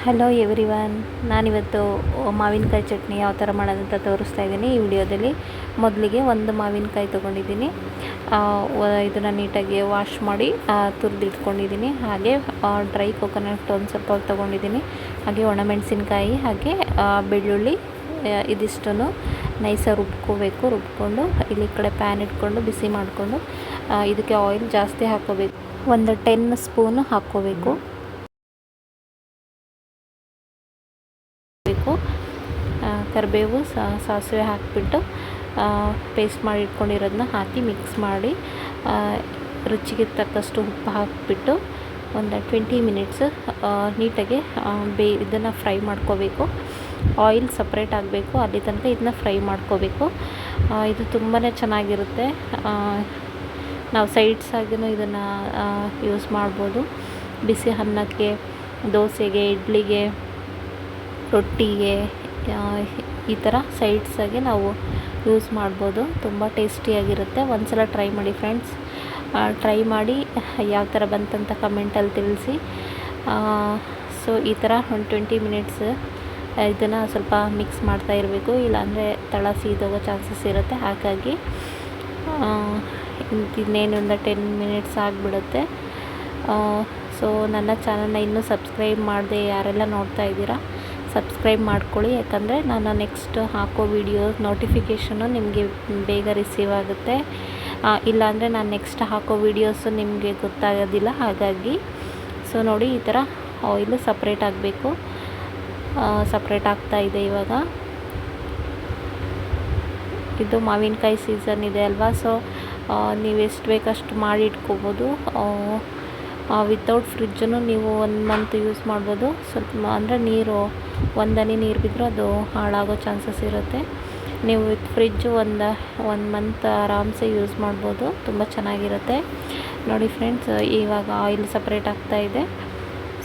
Hello everyone, ನಾನಿವತ್ತು ಮಾವಿನಕಾಯಿ ಚಟ್ನಿ ಯಾವ ಥರ ಮಾಡೋದಂತ ತೋರಿಸ್ತಾ ಇದ್ದೀನಿ ಈ ವಿಡಿಯೋದಲ್ಲಿ. ಮೊದಲಿಗೆ ಒಂದು ಮಾವಿನಕಾಯಿ ತೊಗೊಂಡಿದ್ದೀನಿ. ಇದನ್ನು ನೀಟಾಗಿ ವಾಶ್ ಮಾಡಿ ತುರಿದಿಟ್ಕೊಂಡಿದ್ದೀನಿ. ಹಾಗೆ ಡ್ರೈ ಕೊಕೊನಟ್ ಒಂದು ಸ್ವಲ್ಪ ತೊಗೊಂಡಿದ್ದೀನಿ. ಹಾಗೆ ಒಣಮೆಣಸಿನ್ಕಾಯಿ, ಹಾಗೆ ಬೆಳ್ಳುಳ್ಳಿ ಇದಿಷ್ಟನ್ನು ನೈಸಾಗಿ ರುಬ್ಕೊಂಡು ಇಲ್ಲಿ ಕಡೆ ಪ್ಯಾನ್ ಇಟ್ಕೊಂಡು ಬಿಸಿ ಮಾಡಿಕೊಂಡು ಇದಕ್ಕೆ ಆಯಿಲ್ ಜಾಸ್ತಿ ಹಾಕ್ಕೋಬೇಕು. ಒಂದು 10 ಸ್ಪೂನು ಹಾಕ್ಕೋಬೇಕು. ಕರಿಬೇವು, ಸಾಸಿವೆ ಹಾಕಿಬಿಟ್ಟು ಪೇಸ್ಟ್ ಮಾಡಿ ಇಟ್ಕೊಂಡಿರೋದನ್ನ ಹಾಕಿ ಮಿಕ್ಸ್ ಮಾಡಿ ರುಚಿಗೆ ತಕ್ಕಷ್ಟು ಉಪ್ಪು ಹಾಕಿಬಿಟ್ಟು ಒಂದು 20 ಮಿನಿಟ್ಸ್ ನೀಟಾಗಿ ಇದನ್ನು ಫ್ರೈ ಮಾಡ್ಕೋಬೇಕು. ಆಯಿಲ್ ಸಪ್ರೇಟ್ ಆಗಬೇಕು, ಅಲ್ಲಿ ತನಕ ಇದನ್ನ ಫ್ರೈ ಮಾಡ್ಕೋಬೇಕು. ಇದು ತುಂಬಾ ಚೆನ್ನಾಗಿರುತ್ತೆ. ನಾವು ಸೈಡ್ಸ್ ಆಗಿನೂ ಇದನ್ನು ಯೂಸ್ ಮಾಡ್ಬೋದು. ಬಿಸಿ ಅನ್ನಕ್ಕೆ, ದೋಸೆಗೆ, ಇಡ್ಲಿಗೆ, ರೊಟ್ಟಿಗೆ ಈ ಥರ ಸೈಡ್ಸಾಗಿ ನಾವು ಯೂಸ್ ಮಾಡ್ಬೋದು. ತುಂಬ ಟೇಸ್ಟಿಯಾಗಿರುತ್ತೆ. ಒಂದ್ಸಲ ಟ್ರೈ ಮಾಡಿ ಫ್ರೆಂಡ್ಸ್. ಟ್ರೈ ಮಾಡಿ ಯಾವ ಥರ ಬಂತಂತ ಕಮೆಂಟಲ್ಲಿ ತಿಳಿಸಿ. ಸೊ ಈ ಥರ ಒಂದು 20 ಮಿನಿಟ್ಸ್ ಇದನ್ನು ಸ್ವಲ್ಪ ಮಿಕ್ಸ್ ಮಾಡ್ತಾ ಇರಬೇಕು, ಇಲ್ಲಾಂದರೆ ತಳ ಸೀದೋಗೋ ಚಾನ್ಸಸ್ ಇರುತ್ತೆ. ಹಾಗಾಗಿ ಇನ್ನೇನು ಒಂದು 10 ಮಿನಿಟ್ಸ್ ಆಗಿಬಿಡುತ್ತೆ. ಸೊ ನನ್ನ ಚಾನಲ್ನ ಇನ್ನೂ ಸಬ್ಸ್ಕ್ರೈಬ್ ಮಾಡದೆ ಯಾರೆಲ್ಲ ನೋಡ್ತಾ ಇದ್ದೀರಾ, ಸಬ್ಸ್ಕ್ರೈಬ್ ಮಾಡ್ಕೊಳ್ಳಿ. ಯಾಕಂದರೆ ನಾನು ನೆಕ್ಸ್ಟ್ ಹಾಕೋ ವಿಡಿಯೋ ನೋಟಿಫಿಕೇಷನು ನಿಮಗೆ ಬೇಗ ರಿಸೀವ್ ಆಗುತ್ತೆ. ಇಲ್ಲಾಂದರೆ ನಾನು ನೆಕ್ಸ್ಟ್ ಹಾಕೋ ವೀಡಿಯೋಸು ನಿಮಗೆ ಗೊತ್ತಾಗೋದಿಲ್ಲ. ಹಾಗಾಗಿ ಸೊ ನೋಡಿ, ಈ ಥರ ಆಯಿಲು ಸಪ್ರೇಟ್ ಆಗಬೇಕು. ಸಪ್ರೇಟ್ ಆಗ್ತಾಯಿದೆ ಇವಾಗ. ಇದು ಮಾವಿನಕಾಯಿ ಸೀಸನ್ ಇದೆ ಅಲ್ವಾ, ಸೊ ನೀವು ಎಷ್ಟು ಬೇಕಷ್ಟು ಮಾಡಿ ಇಟ್ಕೋಬೋದು. ವಿತೌಟ್ ಫ್ರಿಜ್ಜನ್ನು ನೀವು 1 ಮಂತ್ ಯೂಸ್ ಮಾಡ್ಬೋದು. ಸ್ವಲ್ಪ ಅಂದರೆ ನೀರು ಒಂದನಿ ನೀರು ಬಿದ್ದರೂ ಅದು ಹಾಳಾಗೋ ಚಾನ್ಸಸ್ ಇರುತ್ತೆ. ನೀವು ವಿತ್ ಫ್ರಿಜ್ಜು ಒಂದು ಮಂತ್ ಆರಾಮ್ಸೆ ಯೂಸ್ ಮಾಡ್ಬೋದು. ತುಂಬ ಚೆನ್ನಾಗಿರುತ್ತೆ. ನೋಡಿ ಫ್ರೆಂಡ್ಸ್, ಇವಾಗ ಆಯಿಲ್ ಸಪ್ರೇಟ್ ಆಗ್ತಾಯಿದೆ.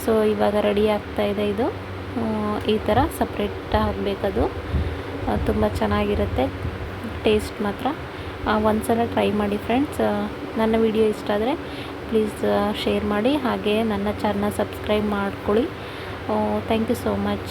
ಸೊ ಇವಾಗ ರೆಡಿ ಆಗ್ತಾಯಿದೆ. ಇದು ಈ ಥರ ಸಪ್ರೇಟ್ ಆಗಬೇಕದು. ತುಂಬ ಚೆನ್ನಾಗಿರುತ್ತೆ. ಟೇಸ್ಟ್ ಮಾತ್ರ ಒಂದ್ಸಲ ಟ್ರೈ ಮಾಡಿ ಫ್ರೆಂಡ್ಸ್. ನನ್ನ ವಿಡಿಯೋ ಇಷ್ಟ ಆದರೆ ಪ್ಲೀಸ್ ಶೇರ್ ಮಾಡಿ. ಹಾಗೆ ನನ್ನ ಚಾನಲ್ ಸಬ್ಸ್ಕ್ರೈಬ್ ಮಾಡ್ಕೊಳ್ಳಿ. Thank you so much.